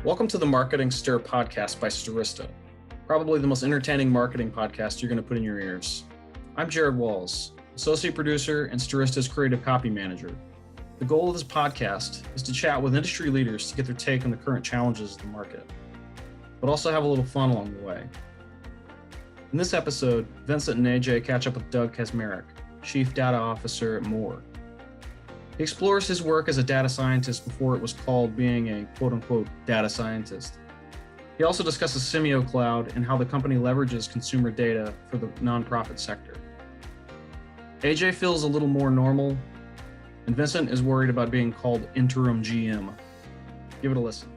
Welcome to the Marketing Stir podcast by Stirista, probably the most entertaining marketing podcast you're going to put in your ears. I'm Jared Walls, associate producer and Stirista's creative copy manager. The goal of this podcast is to chat with industry leaders to get their take on the current challenges of the market, but also have a little fun along the way. In this episode, Vincent and Ajay catch up with Doug Kaczmarek, Chief Data Officer at More. He explores his work as a data scientist before it was called being a quote-unquote data scientist. He also discusses Simio Cloud and how the company leverages consumer data for the nonprofit sector. Ajay feels a little more normal, and Vincent is worried about being called interim GM. Give it a listen.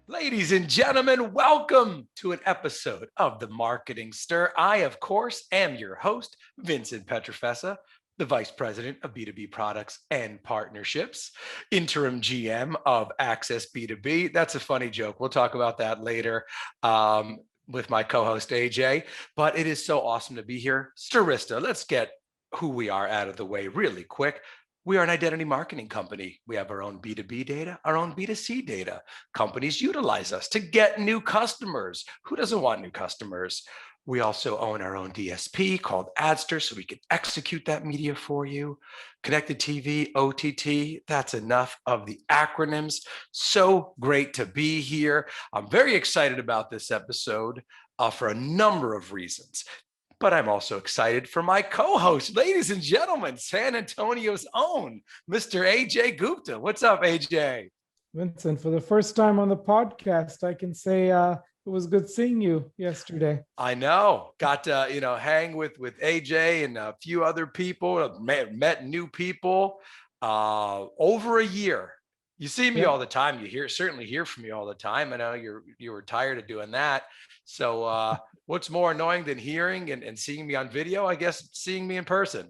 Ladies and gentlemen, welcome to an episode of the Marketing Stir. I, of course, am your host, Vincent Petrofessa, the Vice President of B2B Products and Partnerships, Interim GM of Access B2B. That's a funny joke. We'll talk about that later with my co-host, Ajay. But it is so awesome to be here. Stirista, let's get who we are out of the way really quick. We are an identity marketing company. We have our own B2B data, our own B2C data. Companies utilize us to get new customers. Who doesn't want new customers? We also own our own DSP called Adster, so we can execute that media for you. Connected TV, OTT, that's enough of the acronyms. So great to be here. I'm very excited about this episode for a number of reasons. But I'm also excited for my co-host, ladies and gentlemen, San Antonio's own, Mr. Ajay Gupta. What's up, Ajay? Vincent, for the first time on the podcast, I can say it was good seeing you yesterday. I know. Got to, hang with Ajay and a few other people, met new people over a year. You see me all the time. You certainly hear from me all the time. I know you were tired of doing that. So what's more annoying than hearing and seeing me on video? I guess seeing me in person.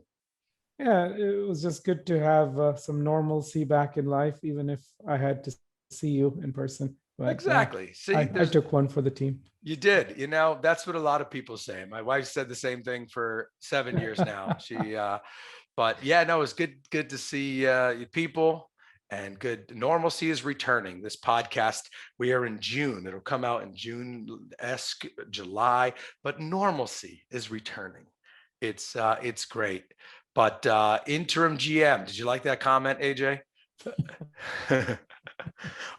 Yeah, it was just good to have some normalcy back in life, even if I had to see you in person. But, exactly. See, I took one for the team. You did. That's what a lot of people say. My wife said the same thing for 7 years now. But yeah, no, it's good to see people. And good. Normalcy is returning. This podcast, we are in June. It'll come out in June-esque, July, but normalcy is returning. It's great. But interim GM, did you like that comment, Ajay?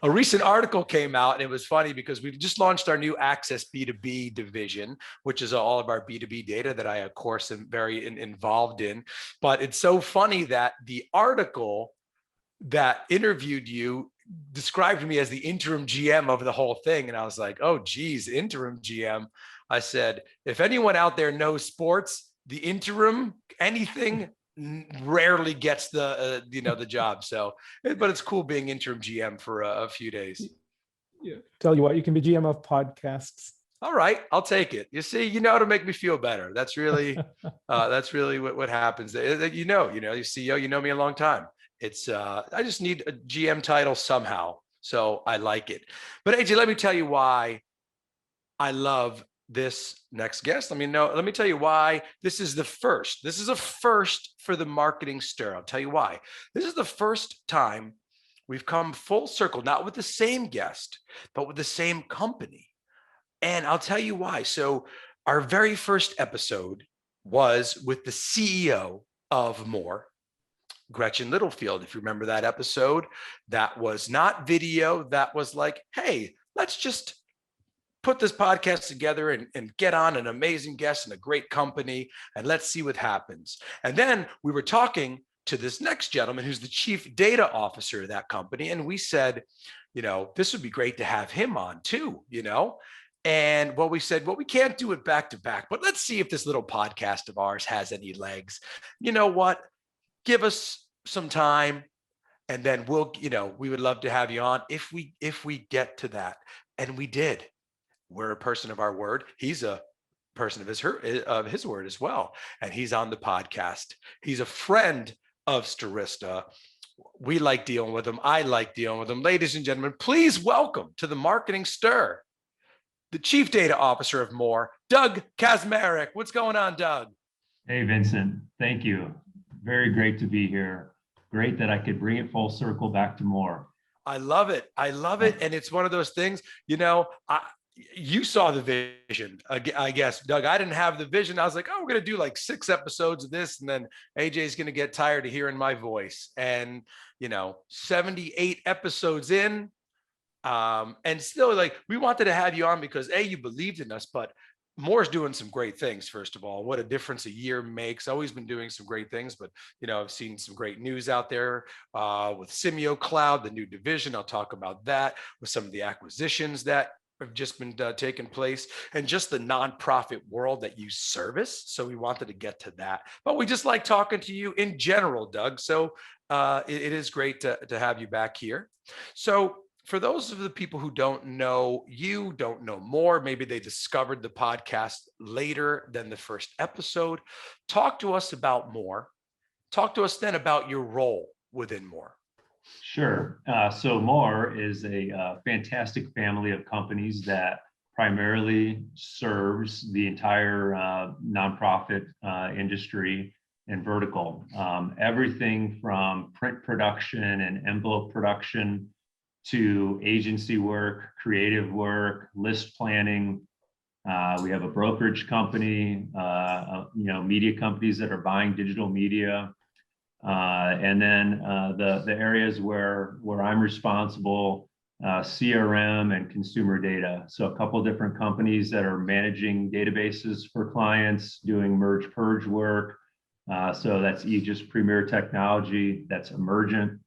A recent article came out, and it was funny because we've just launched our new Access B2B division, which is all of our B2B data that I, of course, am very involved in. But it's so funny that the article that interviewed you described me as the interim GM of the whole thing. And I was like, oh, geez, interim GM. I said, if anyone out there knows sports, the interim, anything rarely gets the job. So, but it's cool being interim GM for a few days. Yeah. Tell you what, you can be GM of podcasts. All right, I'll take it. You see, to make me feel better. That's really, what happens. You CEO, you know me a long time. It's I just need a GM title somehow. So I like it. But Ajay, let me tell you why I love this next guest. Let me tell you why this is the first. This is a first for the Marketing Stir. I'll tell you why. This is the first time we've come full circle, not with the same guest, but with the same company. And I'll tell you why. So our very first episode was with the CEO of More, Gretchen Littlefield. If you remember that episode, that was not video. That was like, hey, let's just put this podcast together and get on an amazing guest and a great company, and let's see what happens. And then we were talking to this next gentleman who's the chief data officer of that company. And we said, this would be great to have him on too, And we said, we can't do it back to back, but let's see if this little podcast of ours has any legs. You know what? Give us some time, and then we would love to have you on if we get to that. And we did. We're a person of our word. He's a person of his word as well. And he's on the podcast. He's a friend of Stirista. We like dealing with him. I like dealing with him. Ladies and gentlemen, please welcome to the Marketing Stir, the Chief Data Officer of More, Doug Kaczmarek. What's going on, Doug? Hey, Vincent. Thank you. Very great to be here. Great that I could bring it full circle back to More. I love it. I love it. And it's one of those things, you saw the vision, I guess, Doug. I didn't have the vision. I was like, oh, we're going to do like 6 episodes of this. And then AJ's going to get tired of hearing my voice. And, 78 episodes in. And still, like, we wanted to have you on because you believed in us, but Moore's doing some great things. First of all, what a difference a year makes. Always been doing some great things, but I've seen some great news out there with Simio Cloud, the new division. I'll talk about that with some of the acquisitions that have just been taking place, and just the nonprofit world that you service. So we wanted to get to that, but we just like talking to you in general, Doug. So it is great to have you back here. So for those of the people who don't know you, don't know more, maybe they discovered the podcast later than the first episode, talk to us about More. Talk to us then about your role within More. Sure. So More is a fantastic family of companies that primarily serves the entire nonprofit industry and vertical. Everything from print production and envelope production to agency work, creative work, list planning. We have a brokerage company, media companies that are buying digital media. And then the areas where I'm responsible, CRM and consumer data. So a couple of different companies that are managing databases for clients, doing merge purge work. So that's Aegis Premier Technology, that's Emergent.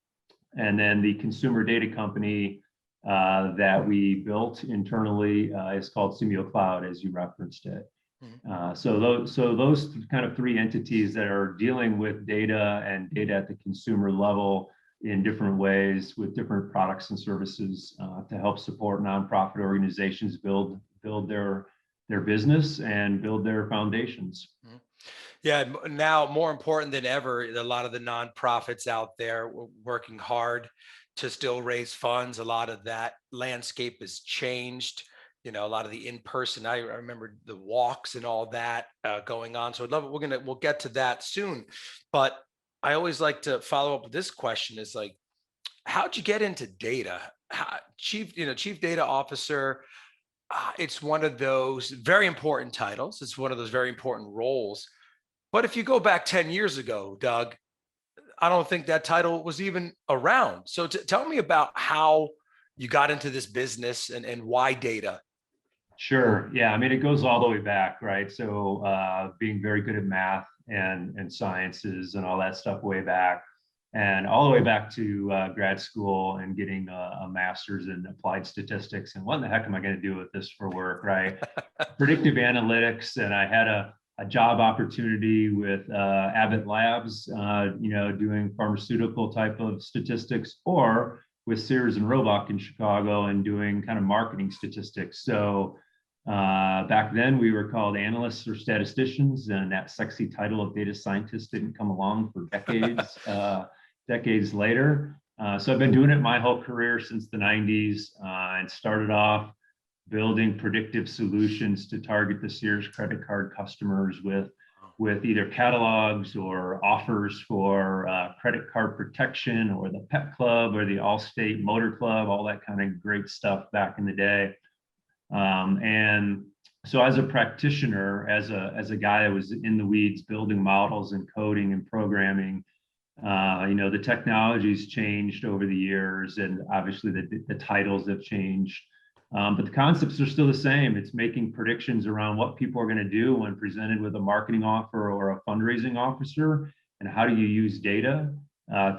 And then the consumer data company that we built internally is called Simio Cloud, as you referenced it. So those kind of 3 entities that are dealing with data and data at the consumer level in different ways with different products and services to help support nonprofit organizations build their business and build their foundations. Yeah, now more important than ever, a lot of the nonprofits out there working hard to still raise funds. A lot of that landscape has changed. A lot of the in-person, I remember the walks and all that going on. So I'd love it. We'll get to that soon. But I always like to follow up with this question is like, how'd you get into data? Chief data officer. It's one of those very important titles. It's one of those very important roles. But if you go back 10 years ago, Doug, I don't think that title was even around. So tell me about how you got into this business and why data. Sure. Yeah. I mean, it goes all the way back, right? So being very good at math and sciences and all that stuff way back, and all the way back to grad school and getting a master's in applied statistics. And what in the heck am I going to do with this for work, right? Predictive analytics. And I had a job opportunity with Abbott Labs, doing pharmaceutical type of statistics, or with Sears and Roebuck in Chicago and doing kind of marketing statistics. So back then we were called analysts or statisticians, and that sexy title of data scientist didn't come along for decades, decades later. So I've been doing it my whole career since the 90s and started off building predictive solutions to target the Sears credit card customers with either catalogs or offers for credit card protection, or the pet club or the Allstate Motor Club, all that kind of great stuff back in the day. And so as a practitioner, as a guy that was in the weeds building models and coding and programming, the technology's changed over the years, and obviously the titles have changed. But the concepts are still the same. It's making predictions around what people are going to do when presented with a marketing offer or a fundraising officer, and how do you use data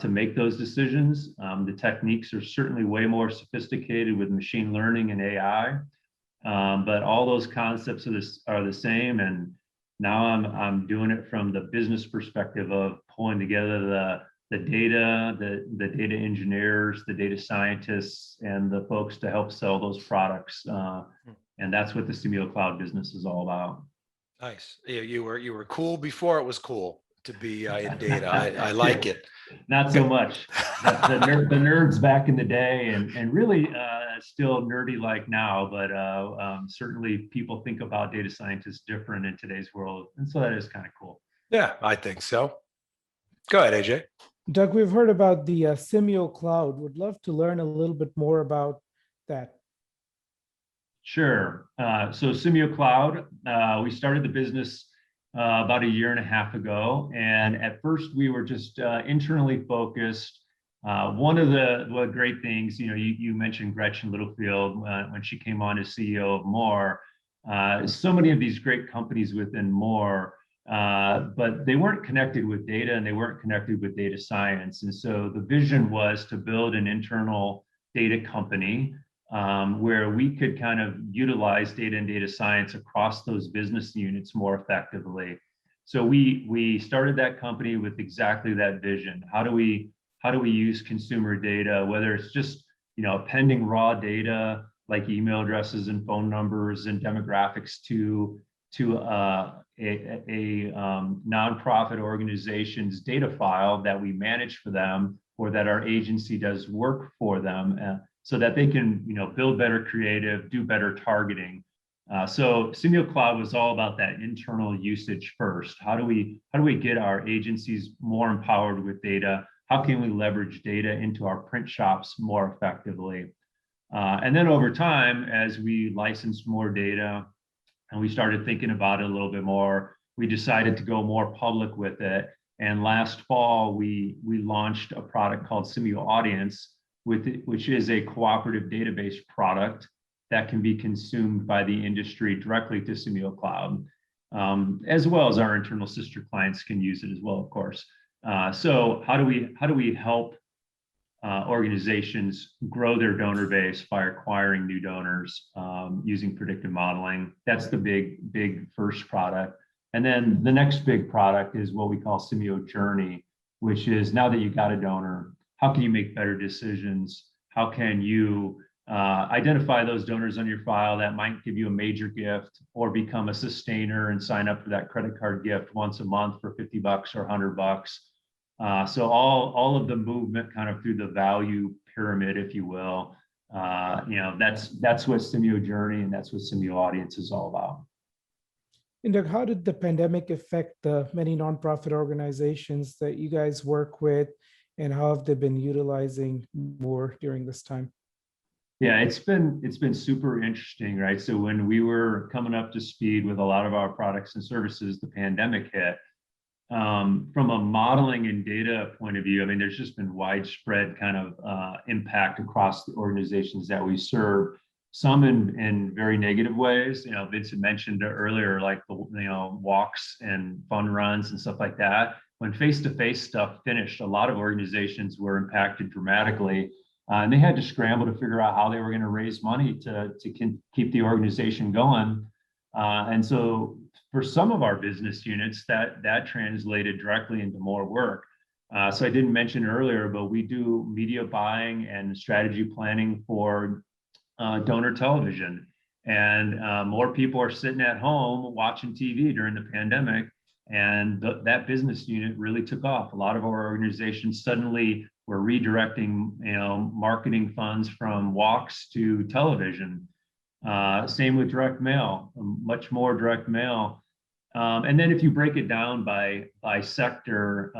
to make those decisions. The techniques are certainly way more sophisticated with machine learning and AI, but all those concepts are the same. And now I'm doing it from the business perspective of pulling together the data, the data engineers, the data scientists, and the folks to help sell those products. And that's what the Simio Cloud business is all about. Nice. You were cool before it was cool to be in data. I like it. Not so much. The nerds back in the day, and really still nerdy like now, but certainly people think about data scientists different in today's world. And so that is kind of cool. Yeah, I think so. Go ahead, AJ. Doug, we've heard about the Simio Cloud. Would love to learn a little bit more about that. Sure. So Simio Cloud, we started the business about a year and a half ago. And at first we were just internally focused. One of the great things, you mentioned Gretchen Littlefield when she came on as CEO of More. So many of these great companies within More, but they weren't connected with data and they weren't connected with data science. And so the vision was to build an internal data company where we could kind of utilize data and data science across those business units more effectively. So we started that company with exactly that vision. How do we use consumer data, whether it's just appending raw data like email addresses and phone numbers and demographics to a nonprofit organization's data file that we manage for them or that our agency does work for them, so that they can build better creative, do better targeting. So Simio Cloud was all about that internal usage first. How do we get our agencies more empowered with data? How can we leverage data into our print shops more effectively? And then over time, as we licensed more data and we started thinking about it a little bit more, we decided to go more public with it. And last fall, we launched a product called Simio Audience, which is a cooperative database product that can be consumed by the industry directly to Simio Cloud, as well as our internal sister clients can use it as well, of course. So how do we help organizations grow their donor base by acquiring new donors using predictive modeling? That's the big first product. And then the next big product is what we call Simio Journey, which is now that you got a donor, how can you make better decisions? How can you identify those donors on your file that might give you a major gift or become a sustainer and sign up for that credit card gift once a month for $50 or $100? So all of the movement kind of through the value pyramid, if you will, that's what Simio Journey and that's what Simio Audience is all about. And Doug, how did the pandemic affect the many nonprofit organizations that you guys work with, and how have they been utilizing More during this time? Yeah, it's been super interesting, right? So when we were coming up to speed with a lot of our products and services, the pandemic hit. From a modeling and data point of view, I mean, there's just been widespread kind of impact across the organizations that we serve. Some in very negative ways. Vincent mentioned earlier, like the walks and fun runs and stuff like that. When face-to-face stuff finished, a lot of organizations were impacted dramatically, and they had to scramble to figure out how they were going to raise money to keep the organization going. And so for some of our business units, that translated directly into more work. So I didn't mention earlier, but we do media buying and strategy planning for donor television. And more people are sitting at home watching TV during the pandemic. And that business unit really took off. A lot of our organizations suddenly were redirecting, marketing funds from walks to television. Same with direct mail, much more direct mail. And then if you break it down by sector,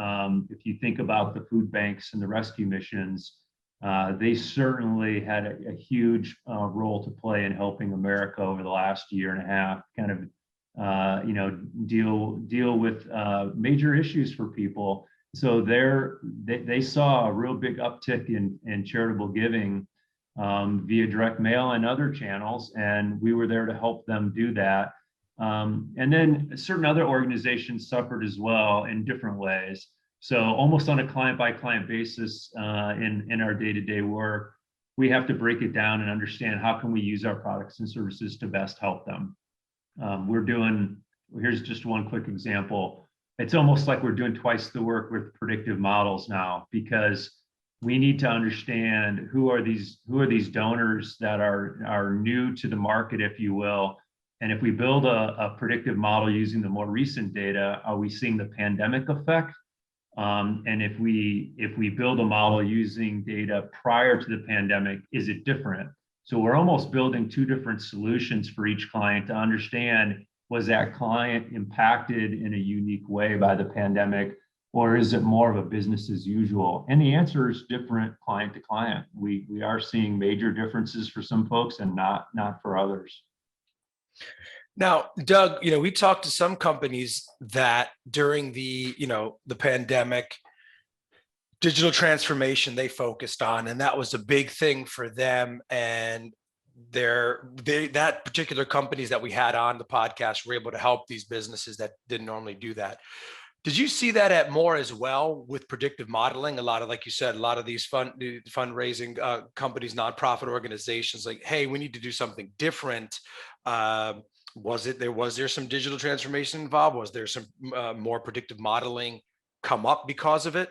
if you think about the food banks and the rescue missions, they certainly had a huge role to play in helping America over the last year and a half, kind of deal with major issues for people. So they saw a real big uptick in charitable giving via direct mail and other channels, and we were there to help them do that. And then certain other organizations suffered as well in different ways. So almost on a client-by-client basis in our day-to-day work, we have to break it down and understand how can we use our products and services to best help them. Here's just one quick example. It's almost like we're doing twice the work with predictive models now, because we need to understand who are these donors that are new to the market, if you will. And if we build a predictive model using the more recent data, are we seeing the pandemic effect? And if we build a model using data prior to the pandemic, is it different? So we're almost building two different solutions for each client to understand, was that client impacted in a unique way by the pandemic, or is it more of a business as usual? And the answer is different client to client. We are seeing major differences for some folks and not for others. Now, Doug, we talked to some companies that during the pandemic, digital transformation they focused on, and that was a big thing for them. And that particular companies that we had on the podcast were able to help these businesses that didn't normally do that. Did you see that at more as well with predictive modeling? A lot of, like you said, a lot of these fundraising companies, nonprofit organizations, like, hey, we need to do something different. Was there some digital transformation involved? Was there some more predictive modeling come up because of it?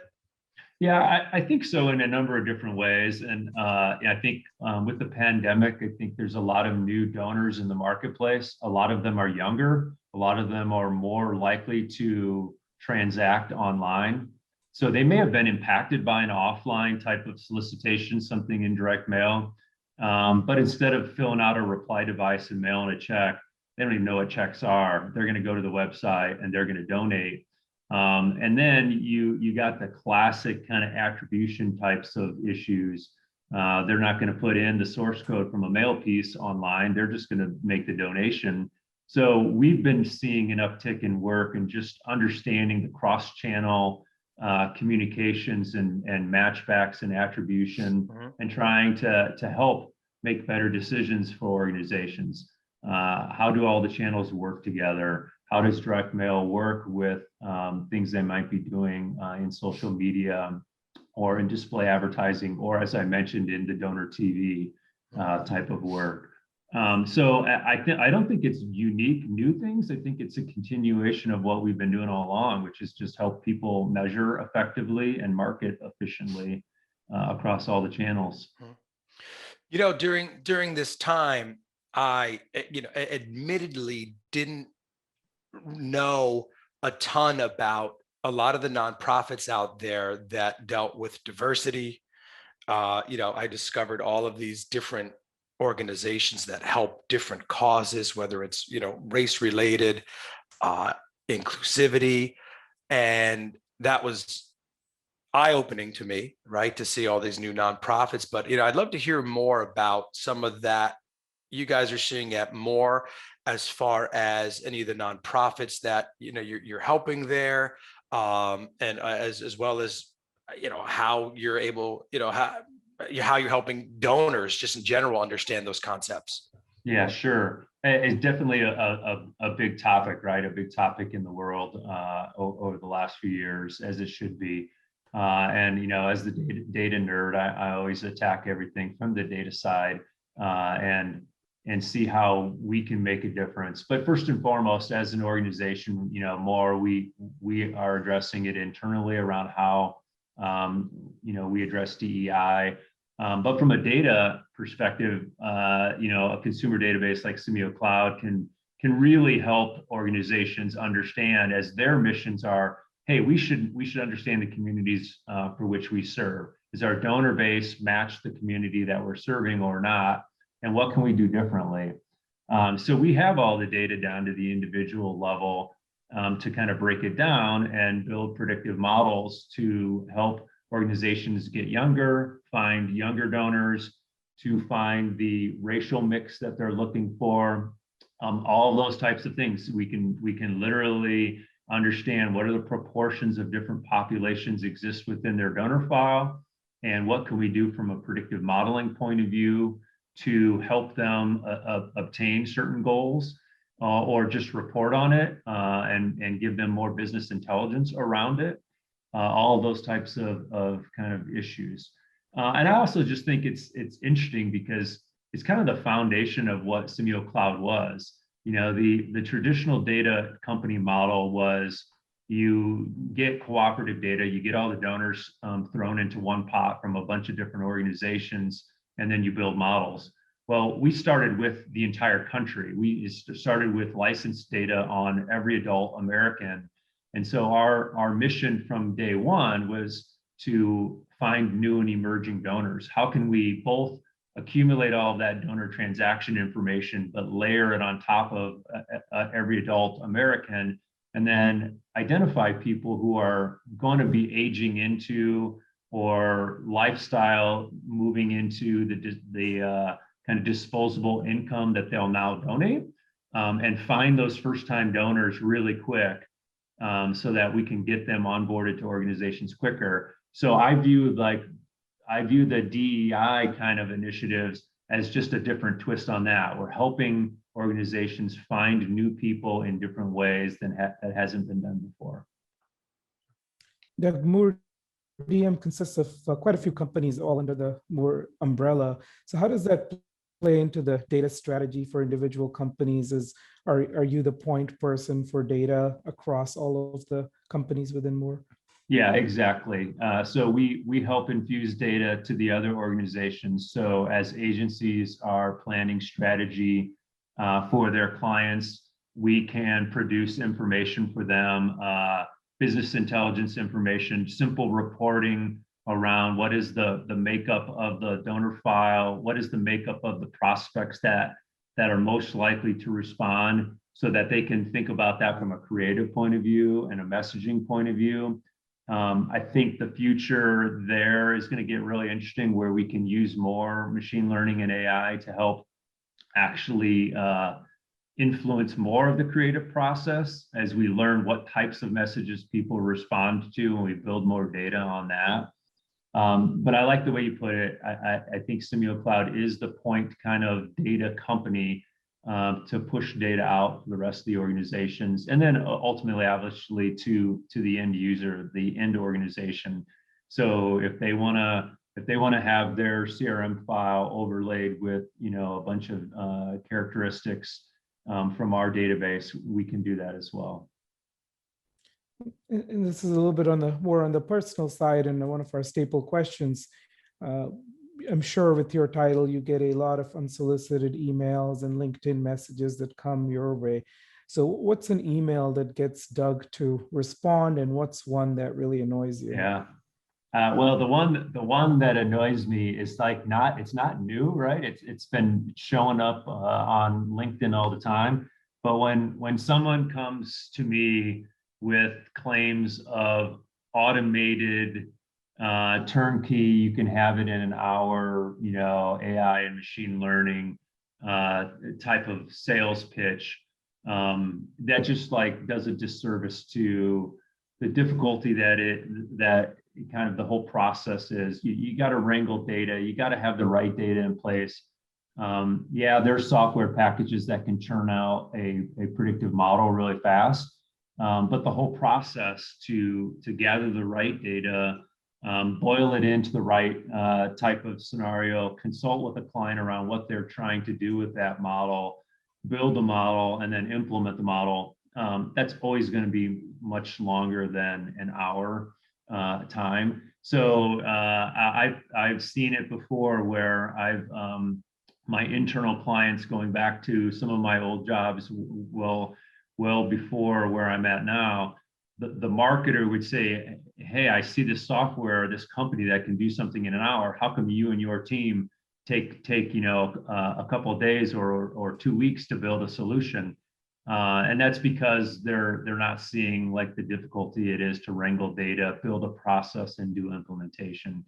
Yeah, I think so in a number of different ways. And I think with the pandemic, I think there's a lot of new donors in the marketplace. A lot of them are younger. A lot of them are more likely to transact online. So they may have been impacted by an offline type of solicitation, something in direct mail. But instead of filling out a reply device and mailing a check, they don't even know what checks are. They're going to go to the website and they're going to donate. And then you got the classic kind of attribution types of issues. They're not going to put in the source code from a mail piece online. They're just going to make the donation. So we've been seeing an uptick in work and just understanding the cross-channel communications and matchbacks and attribution, and trying to help make better decisions for organizations. How do all the channels work together? How does direct mail work with things they might be doing in social media or in display advertising, or as I mentioned, in the donor TV type of work? So I don't think it's unique new things. I think it's a continuation of what we've been doing all along, which is just help people measure effectively and market efficiently across all the channels. During this time, I admittedly didn't know a ton about a lot of the nonprofits out there that dealt with diversity. I discovered all of these different organizations that help different causes, whether it's race related, inclusivity, and that was eye-opening to me, right, to see all these new nonprofits. But I'd love to hear more about some of that you guys are seeing at more, as far as any of the nonprofits that you're helping there, and as well as how you're able, how you're helping donors just in general understand those concepts. Yeah, sure. It's definitely a big topic, right? A big topic in the world over the last few years, as it should be. And as the data nerd, I always attack everything from the data side and see how we can make a difference. But first and foremost, as an organization, more we are addressing it internally around how we address DEI. But from a data perspective, a consumer database like Simio Cloud can really help organizations understand, as their missions are, hey, we should understand the communities for which we serve. Does our donor base match the community that we're serving or not? And what can we do differently? So we have all the data down to the individual level to kind of break it down and build predictive models to help organizations get younger, find younger donors, to find the racial mix that they're looking for, all those types of things. We can literally understand what are the proportions of different populations exist within their donor file, and what can we do from a predictive modeling point of view to help them obtain certain goals, or just report on it and give them more business intelligence around it. All of those types of kind of issues. And I also just think it's interesting because it's kind of the foundation of what Simio Cloud was. The traditional data company model was you get cooperative data, you get all the donors thrown into one pot from a bunch of different organizations, and then you build models. Well, we started with the entire country. We started with licensed data on every adult American. And so our mission from day one was to find new and emerging donors. How can we both accumulate all of that donor transaction information, but layer it on top of every adult American and then identify people who are going to be aging into or lifestyle moving into the kind of disposable income that they'll now donate, and find those first-time donors really quick, so that we can get them onboarded to organizations quicker. So I view the DEI kind of initiatives as just a different twist on that. We're helping organizations find new people in different ways that hasn't been done before. Doug, Moore DM consists of quite a few companies all under the Moore umbrella. So how does that play into the data strategy for individual companies? Are you the point person for data across all of the companies within Moore? Yeah, exactly. So we help infuse data to the other organizations. So as agencies are planning strategy for their clients, we can produce information for them, business intelligence information, simple reporting around what is the makeup of the donor file, what is the makeup of the prospects that are most likely to respond, so that they can think about that from a creative point of view and a messaging point of view. I think the future there is going to get really interesting, where we can use more machine learning and AI to help actually influence more of the creative process as we learn what types of messages people respond to, and we build more data on that. But I like the way you put it. I think Simio Cloud is the point kind of data company to push data out for the rest of the organizations, and then ultimately, obviously, to the end user, the end organization. So if they want to have their CRM file overlaid with a bunch of characteristics from our database, we can do that as well. And this is a little bit more on the personal side, and one of our staple questions. I'm sure with your title, you get a lot of unsolicited emails and LinkedIn messages that come your way. So what's an email that gets Doug to respond, and what's one that really annoys you? Yeah. Well, the one that annoys me is it's not new, right? It's been showing up on LinkedIn all the time. But when someone comes to me with claims of automated turnkey, you can have it in an hour, AI and machine learning type of sales pitch, that just does a disservice to the difficulty that kind of the whole process is. You got to wrangle data, you got to have the right data in place. Yeah, there's software packages that can churn out a predictive model really fast, but the whole process to gather the right data, boil it into the right type of scenario, consult with the client around what they're trying to do with that model, build the model, and then implement the model. That's always going to be much longer than an hour time. So I've seen it before where my internal clients, going back to some of my old jobs, well before where I'm at now, the marketer would say, hey, I see this software, this company that can do something in an hour. How come you and your team take a couple of days or 2 weeks to build a solution? And that's because they're not seeing the difficulty it is to wrangle data, build a process, and do implementation.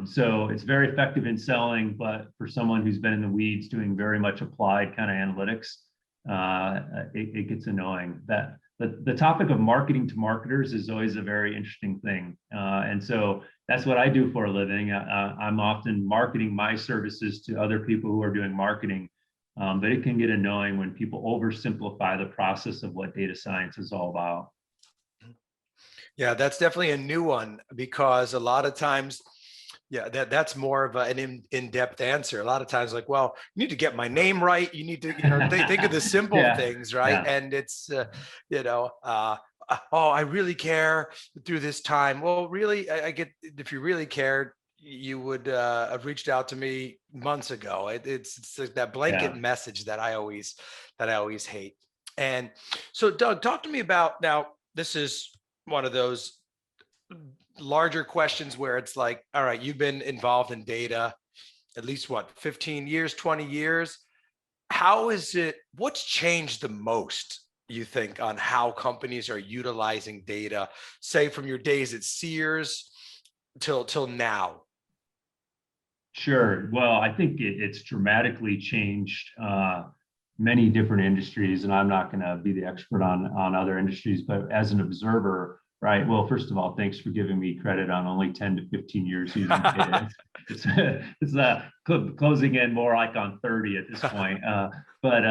So it's very effective in selling, but for someone who's been in the weeds doing very much applied kind of analytics, it gets annoying. That the topic of marketing to marketers is always a very interesting thing. And so that's what I do for a living. I'm often marketing my services to other people who are doing marketing. But it can get annoying when people oversimplify the process of what data science is all about. Yeah, that's definitely a new one, because a lot of times, yeah, that's more of an in-depth answer. A lot of times, well, you need to get my name right. You need to, think of the simple things, right? Yeah. And it's, oh, I really care through this time. Well, really, I get, if you really cared, you would have reached out to me months ago. It's like that blanket message that I always hate. And so, Doug, talk to me about, now, this is one of those larger questions where it's all right, you've been involved in data at least 15 years, 20 years. What's changed the most, you think, on how companies are utilizing data, say from your days at Sears till now? Sure. Well, I think it's dramatically changed many different industries, and I'm not going to be the expert on other industries, but as an observer, right? Well, first of all, thanks for giving me credit on only 10 to 15 years using data. It's closing in more like on 30 at this point. But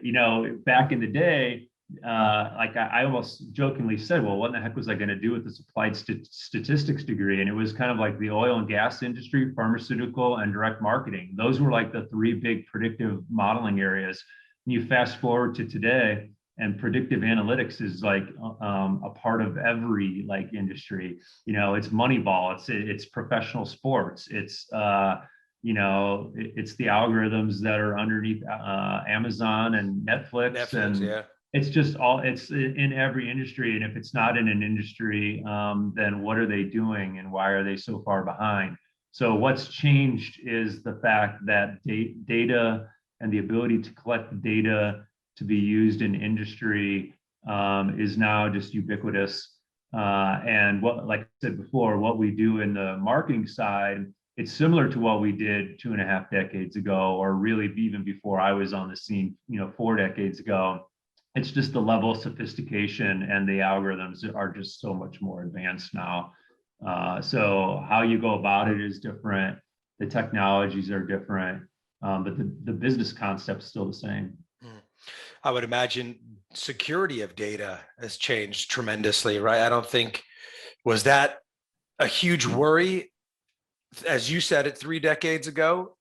you know, back in the day, like I almost jokingly said, well, what in the heck was I going to do with this applied statistics degree? And it was kind of like the oil and gas industry, pharmaceutical, and direct marketing. Those were like the three big predictive modeling areas. And you fast forward to today, and predictive analytics is like a part of every like industry. You know, it's Moneyball, it's professional sports, it's you know, it's the algorithms that are underneath Amazon and Netflix and yeah. It's just it's in every industry. And if it's not in an industry, then what are they doing and why are they so far behind? So what's changed is the fact that data and the ability to collect the data to be used in industry is now just ubiquitous. And what, like I said before, what we do in the marketing side, it's similar to what we did 2.5 decades ago, or really even before I was on the scene, you know, 4 decades ago. It's just the level of sophistication and the algorithms are just so much more advanced now. So how you go about it is different. The technologies are different, but the business concept is still the same. I would imagine security of data has changed tremendously, right? I don't think, was that a huge worry, as you said it 3 decades ago?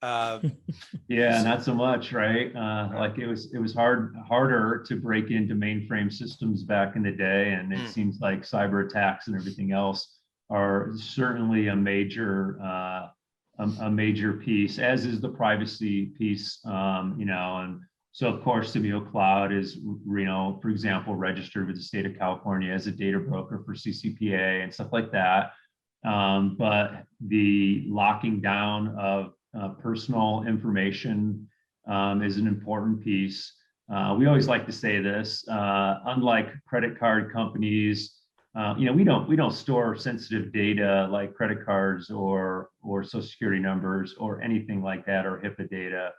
Yeah, not so much, right? Like it was harder to break into mainframe systems back in the day, and it seems like cyber attacks and everything else are certainly a major piece, as is the privacy piece, you know. And so, of course, Simio Cloud is, you know, for example, registered with the state of California as a data broker for CCPA and stuff like that. But the locking down of personal information is an important piece. We always like to say this, unlike credit card companies, you know, we don't store sensitive data like credit cards or social security numbers or anything like that, or HIPAA data.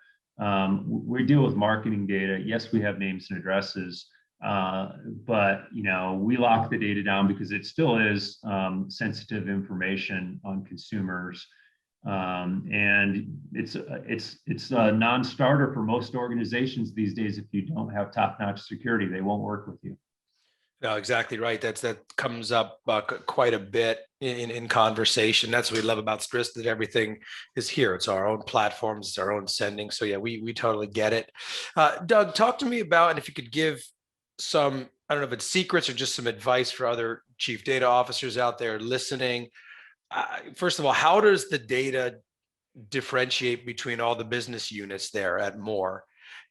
We deal with marketing data. Yes, we have names and addresses, but you know, we lock the data down because it still is sensitive information on consumers, and it's a non-starter for most organizations these days. If you don't have top-notch security, they won't work with you. No, exactly right. That comes up quite a bit in conversation. That's what we love about Stirista, that everything is here. It's our own platforms, it's our own sending. So yeah, we totally get it. Doug, talk to me about, and if you could give some, I don't know if it's secrets or just some advice for other chief data officers out there listening. First of all, how does the data differentiate between all the business units there at More?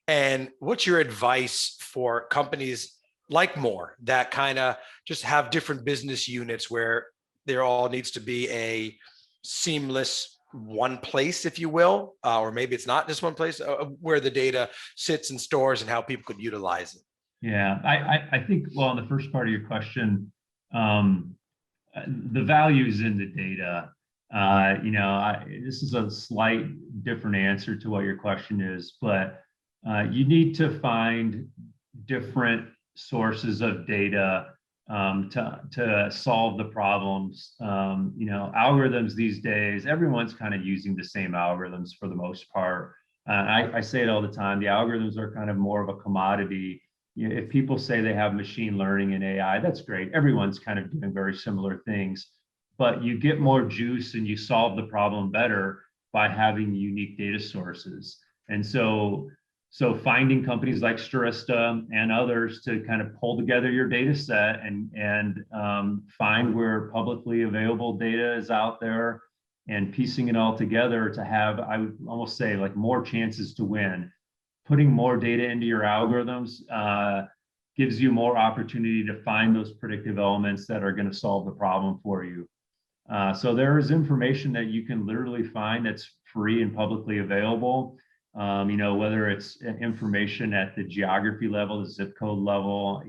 And what's your advice for companies like More that kind of just have different business units where there all needs to be a seamless one place, if you will, or maybe it's not just one place, where the data sits and stores and how people could utilize it? Yeah, I think, well, on the first part of your question, the values in the data, you know, this is a slight different answer to what your question is, but you need to find different sources of data to solve the problems. You know, algorithms these days, everyone's kind of using the same algorithms for the most part. I say it all the time, the algorithms are kind of more of a commodity. You know, if people say they have machine learning and AI, that's great. Everyone's kind of doing very similar things, but you get more juice and you solve the problem better by having unique data sources. And so finding companies like Stirista and others to kind of pull together your data set and find where publicly available data is out there and piecing it all together to have, I would almost say, like more chances to win. Putting more data into your algorithms gives you more opportunity to find those predictive elements that are going to solve the problem for you. So there is information that you can literally find that's free and publicly available. Whether it's information at the geography level, the zip code level,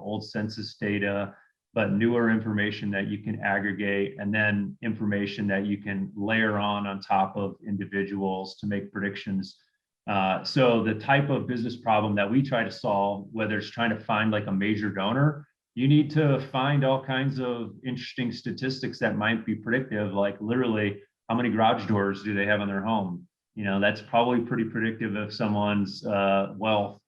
old census data, but newer information that you can aggregate, and then information that you can layer on top of individuals to make predictions. So the type of business problem that we try to solve, whether it's trying to find like a major donor, you need to find all kinds of interesting statistics that might be predictive, like literally how many garage doors do they have in their home? That's probably pretty predictive of someone's wealth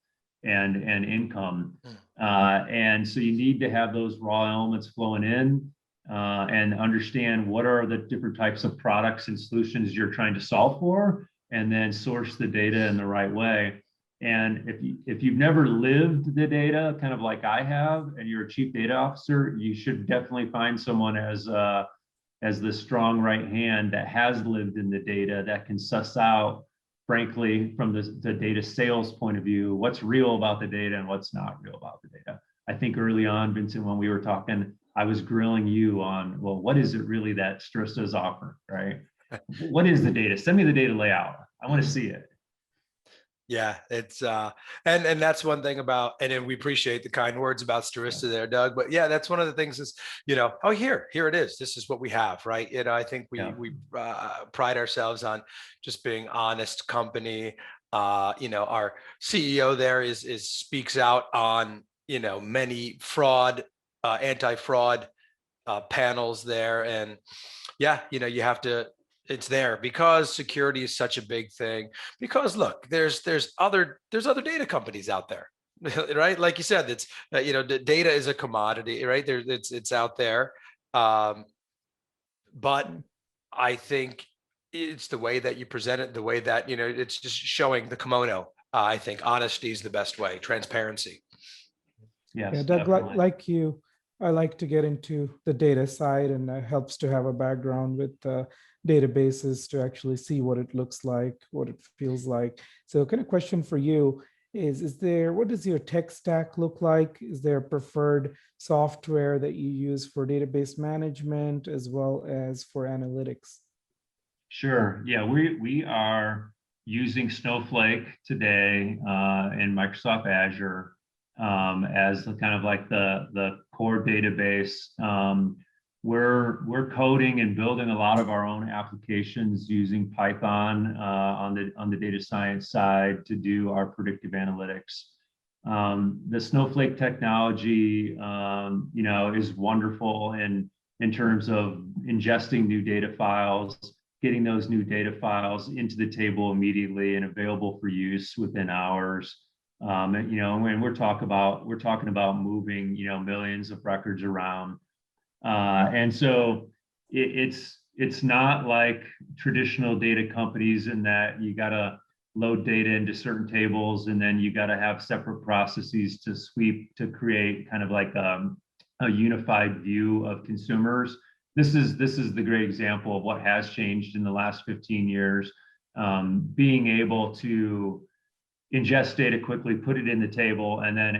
and income. And so you need to have those raw elements flowing in and understand what are the different types of products and solutions you're trying to solve for, and then source the data in the right way. And if you've never lived the data, kind of like I have, and you're a chief data officer, you should definitely find someone as the strong right hand that has lived in the data, that can suss out, frankly, from the data sales point of view, what's real about the data and what's not real about the data. I think early on, Vincent, when we were talking, I was grilling you on, well, what is it really that Stirista is offering, right? What is the data? Send me the data layout. I want to see it. Yeah, it's and that's one thing about, and then we appreciate the kind words about Stirista there, Doug. But yeah, that's one of the things is, oh, here it is. This is what we have, right? I think we pride ourselves on just being honest company. Our CEO there is speaks out on many fraud, anti-fraud panels there, and yeah, you have to. It's there because security is such a big thing. Because look, there's other data companies out there, right? Like you said, it's data is a commodity, right? It's out there, but I think it's the way that you present it, the way that it's just showing the kimono. I think honesty is the best way. Transparency. Yes, yeah, Doug, definitely. like you, I like to get into the data side, and it helps to have a background with databases to actually see what it looks like, what it feels like. So kind of question for you what does your tech stack look like? Is there preferred software that you use for database management as well as for analytics? Sure. Yeah, we are using Snowflake today in Microsoft Azure as kind of like the core database. We're coding and building a lot of our own applications using Python on the data science side to do our predictive analytics. The Snowflake technology, is wonderful in terms of ingesting new data files, getting those new data files into the table immediately and available for use within hours. When we're talking about moving, millions of records around. And so it's not like traditional data companies in that you got to load data into certain tables and then you got to have separate processes to sweep to create kind of like a unified view of consumers. This is the great example of what has changed in the last 15 years. Being able to ingest data quickly, put it in the table, and then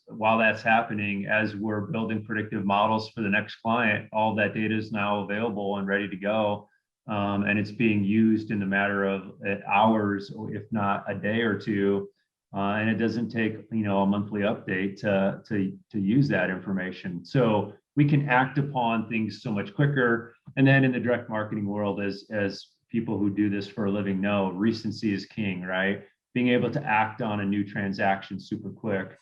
while that's happening, as we're building predictive models for the next client, all that data is now available and ready to go. And it's being used in a matter of hours, if not a day or two. And it doesn't take a monthly update to use that information. So we can act upon things so much quicker. And then in the direct marketing world, as people who do this for a living know, recency is king, right? Being able to act on a new transaction super quick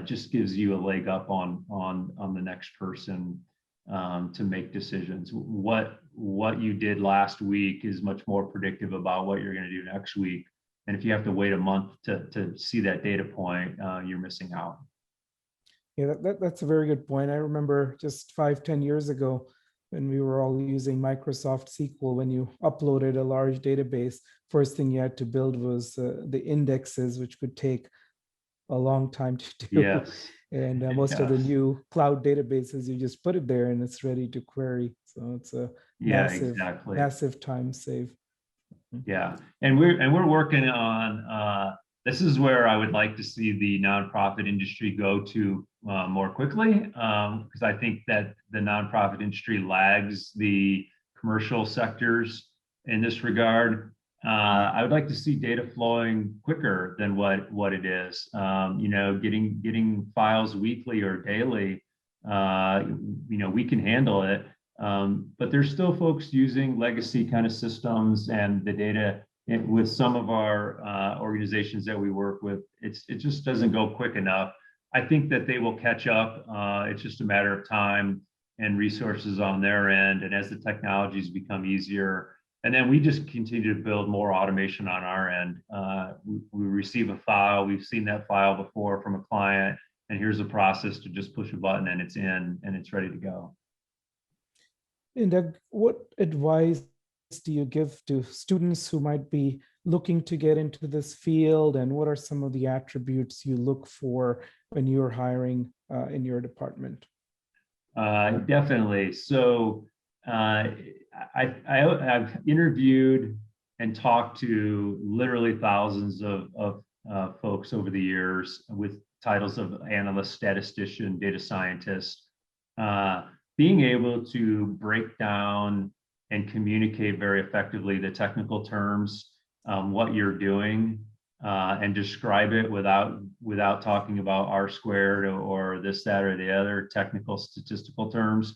just gives you a leg up on the next person to make decisions. What you did last week is much more predictive about what you're going to do next week. And if you have to wait a month to see that data point, you're missing out. Yeah, that's a very good point. I remember just 5-10 years ago when we were all using Microsoft SQL, when you uploaded a large database, first thing you had to build was the indexes, which could take a long time to do. Yes. And most of the new cloud databases, you just put it there and it's ready to query. So it's a massive time save. Yeah, and we're working on this is where I would like to see the nonprofit industry go to more quickly, because I think that the nonprofit industry lags the commercial sectors in this regard. I would like to see data flowing quicker than what it is. Getting files weekly or daily, we can handle it. But there's still folks using legacy kind of systems, and the data with some of our organizations that we work with, it just doesn't go quick enough. I think that they will catch up. It's just a matter of time and resources on their end. And as the technologies become easier, and then we just continue to build more automation on our end. We receive a file, we've seen that file before from a client, and here's a process to just push a button and it's in and it's ready to go. And Doug, what advice do you give to students who might be looking to get into this field, and what are some of the attributes you look for when you're hiring in your department? Definitely. So I've interviewed and talked to literally thousands of folks over the years with titles of analyst, statistician, data scientist. Being able to break down and communicate very effectively the technical terms, what you're doing, and describe it without talking about R squared or this, that, or the other technical statistical terms,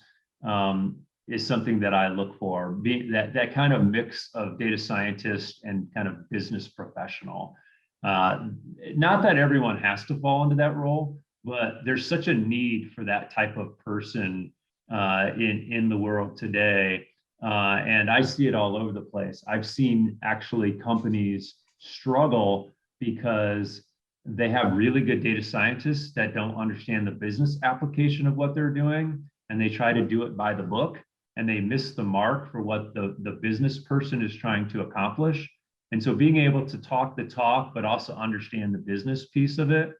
is something that I look for. That kind of mix of data scientist and kind of business professional. Not that everyone has to fall into that role, but there's such a need for that type of person in the world today. And I see it all over the place. I've seen actually companies struggle because they have really good data scientists that don't understand the business application of what they're doing, and they try to do it by the book, and they miss the mark for what the business person is trying to accomplish. And so being able to talk the talk, but also understand the business piece of it,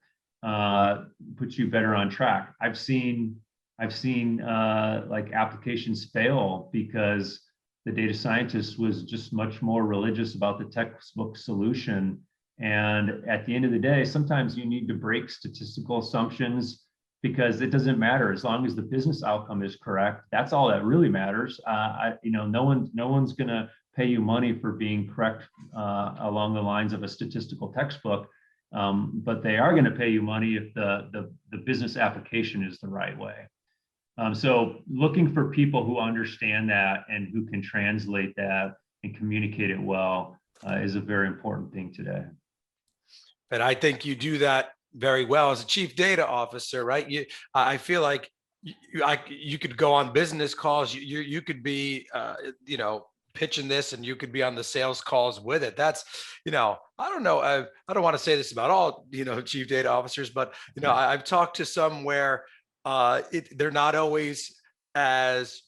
puts you better on track. I've seen like applications fail because the data scientist was just much more religious about the textbook solution. And at the end of the day, sometimes you need to break statistical assumptions, because it doesn't matter as long as the business outcome is correct. That's all that really matters. No one's going to pay you money for being correct along the lines of a statistical textbook, but they are going to pay you money if the business application is the right way. So looking for people who understand that and who can translate that and communicate it well is a very important thing today. And I think you do that very well as a chief data officer, right? I feel like you could go on business calls. You could be, pitching this, and you could be on the sales calls with it. That's, I don't know. I don't want to say this about all, chief data officers, but, I've talked to some where they're not always as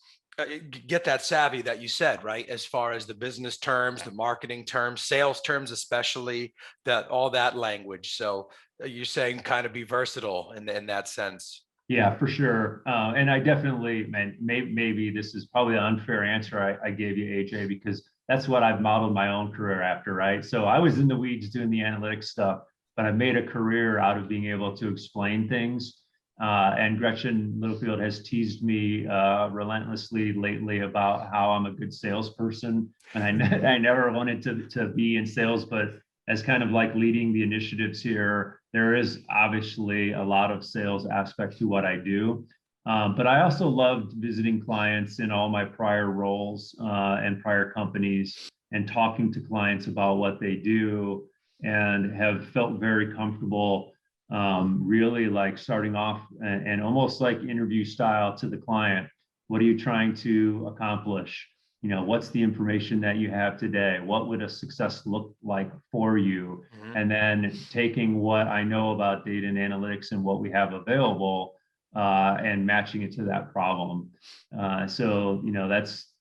get that savvy that you said, right? As far as the business terms, the marketing terms, sales terms, especially all that language. So you're saying kind of be versatile in that sense. Yeah, for sure. And I definitely, maybe this is probably an unfair answer I gave you, Ajay, because that's what I've modeled my own career after, right? So I was in the weeds doing the analytics stuff, but I made a career out of being able to explain things. And Gretchen Littlefield has teased me relentlessly lately about how I'm a good salesperson. And I never wanted to be in sales, but as kind of like leading the initiatives here, there is obviously a lot of sales aspect to what I do. But I also loved visiting clients in all my prior roles and prior companies, and talking to clients about what they do, and have felt very comfortable really like starting off and almost like interview style to the client. What are you trying to accomplish? What's the information that you have today? What would a success look like for you? Mm-hmm. And then taking what I know about data and analytics and what we have available and matching it to that problem. So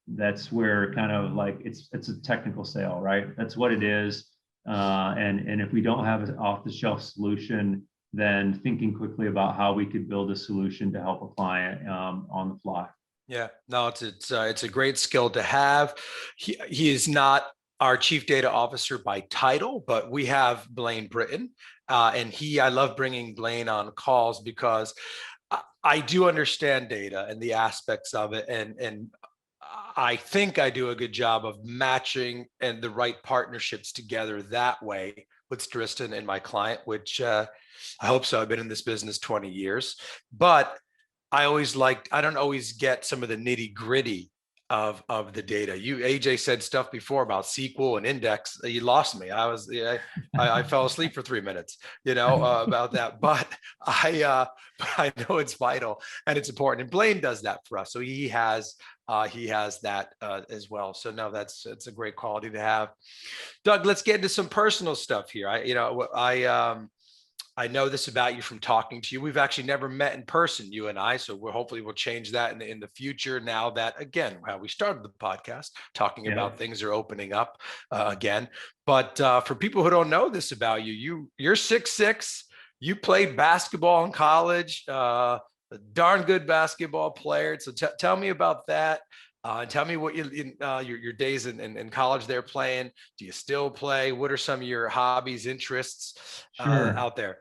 that's where kind of like it's a technical sale, right? That's what it is. And if we don't have an off-the-shelf solution, then thinking quickly about how we could build a solution to help a client on the fly. Yeah, no, it's a great skill to have. He is not our chief data officer by title, but we have Blaine Britton, and I love bringing Blaine on calls because I do understand data and the aspects of it, and I think I do a good job of matching and the right partnerships together that way with Stirista and my client, which I hope so. I've been in this business 20 years, but I don't always get some of the nitty gritty of the data. AJ said stuff before about SQL and index. You lost me. I fell asleep for 3 minutes, about that. But I know it's vital and it's important. And Blaine does that for us. So he has that as well. So no, it's a great quality to have. Doug, let's get into some personal stuff here. I know this about you from talking to you. We've actually never met in person, you and I. So hopefully we'll change that in the future. Now that, again, how we started the podcast, talking about things are opening up again. But for people who don't know this about you, you're 6'6". You played basketball in college, a darn good basketball player. So tell me about that. Tell me what your days in college there playing. Do you still play? What are some of your hobbies, interests out there?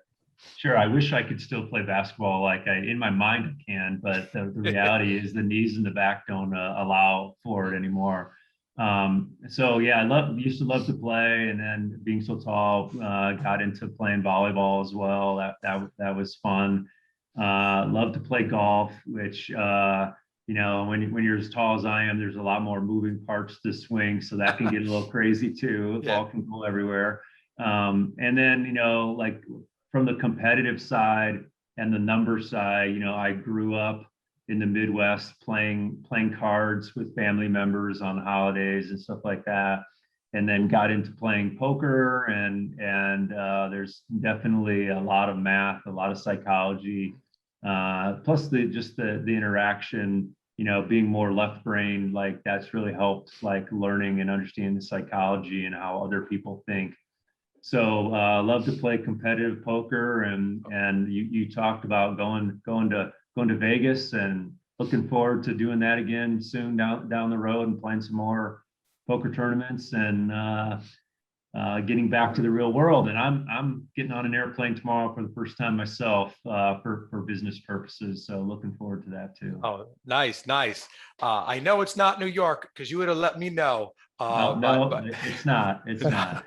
Sure. I wish I could still play basketball. In my mind I can, but the reality is the knees and the back don't allow for it anymore. So yeah, used to love to play, and then being so tall, got into playing volleyball as well. That was fun. Love to play golf, which when you're as tall as I am, there's a lot more moving parts to swing, so that can get a little crazy too. The ball can go everywhere. And then from the competitive side and the number side, I grew up in the Midwest playing cards with family members on holidays and stuff like that, and then got into playing poker, and there's definitely a lot of math, a lot of psychology, plus the interaction, being more left brain, that's really helped learning and understanding the psychology and how other people think. So love to play competitive poker, and you talked about going to Vegas, and looking forward to doing that again soon down the road, and playing some more poker tournaments, and getting back to the real world. And I'm getting on an airplane tomorrow for the first time myself for business purposes. So looking forward to that too. Oh, nice. I know it's not New York, because you would have let me know. No, it's not. It's not.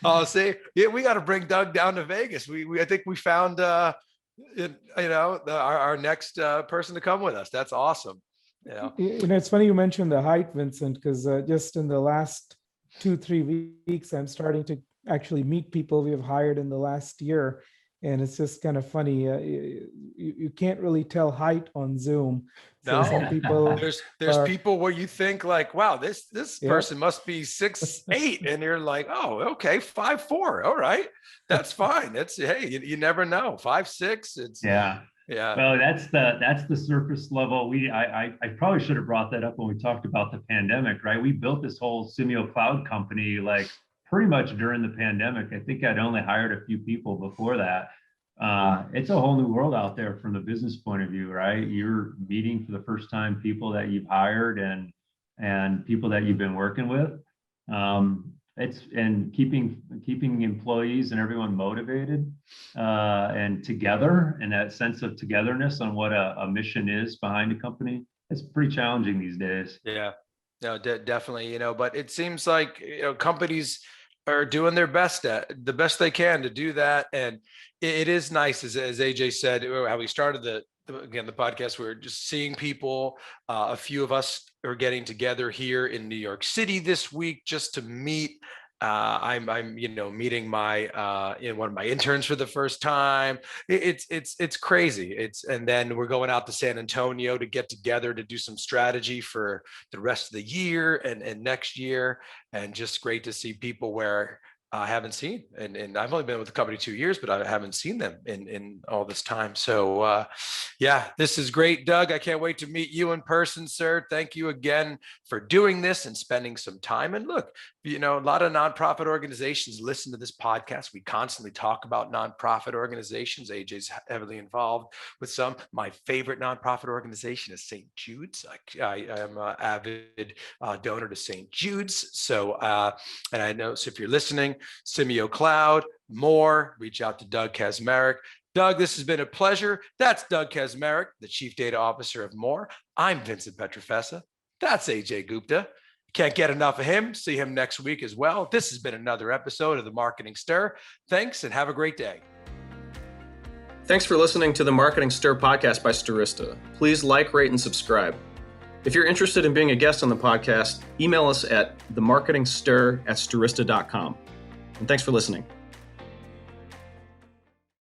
Oh, see, we got to bring Doug down to Vegas. I think we found our next person to come with us. That's awesome. It's funny you mentioned the height, Vincent, because just in the last 2-3 weeks, I'm starting to actually meet people we have hired in the last year. And it's just kind of funny. You can't really tell height on Zoom. So some people there's people where you think wow, this person must be 6'8", and you're like, oh, okay, 5'4". All right, that's fine. You never know. 5'6". It's yeah. Well, that's the surface level. I probably should have brought that up when we talked about the pandemic, right? We built this whole Simio Cloud company pretty much during the pandemic. I think I'd only hired a few people before that. It's a whole new world out there from the business point of view, right? You're meeting for the first time people that you've hired and people that you've been working with. And keeping employees and everyone motivated and together, and that sense of togetherness on what a mission is behind a company. It's pretty challenging these days. Yeah, no, definitely. But it seems like companies are doing their best the best they can to do that, and it is nice, as AJ said, how we started the podcast. We're just seeing people. A few of us are getting together here in New York City this week just to meet. I'm meeting my one of my interns for the first time. It's crazy. And then we're going out to San Antonio to get together to do some strategy for the rest of the year and next year. And just great to see people where I haven't seen, and I've only been with the company 2 years, but I haven't seen them in all this time. So this is great, Doug. I can't wait to meet you in person, sir. Thank you again for doing this and spending some time. And look, a lot of nonprofit organizations listen to this podcast. We constantly talk about nonprofit organizations. AJ's heavily involved with some. My favorite nonprofit organization is St. Jude's. I am an avid donor to St. Jude's. So, and I know, so if you're listening, Simio Cloud, more, reach out to Doug Kaczmarek. Doug, this has been a pleasure. That's Doug Kaczmarek, the Chief Data Officer of More. I'm Vincent Petrofessa. That's Ajay Gupta. Can't get enough of him. See him next week as well. This has been another episode of the Marketing Stir. Thanks and have a great day. Thanks for listening to the Marketing Stir podcast by Stirista. Please like, rate, and subscribe. If you're interested in being a guest on the podcast, email us at themarketingstir@stirista.com. And thanks for listening.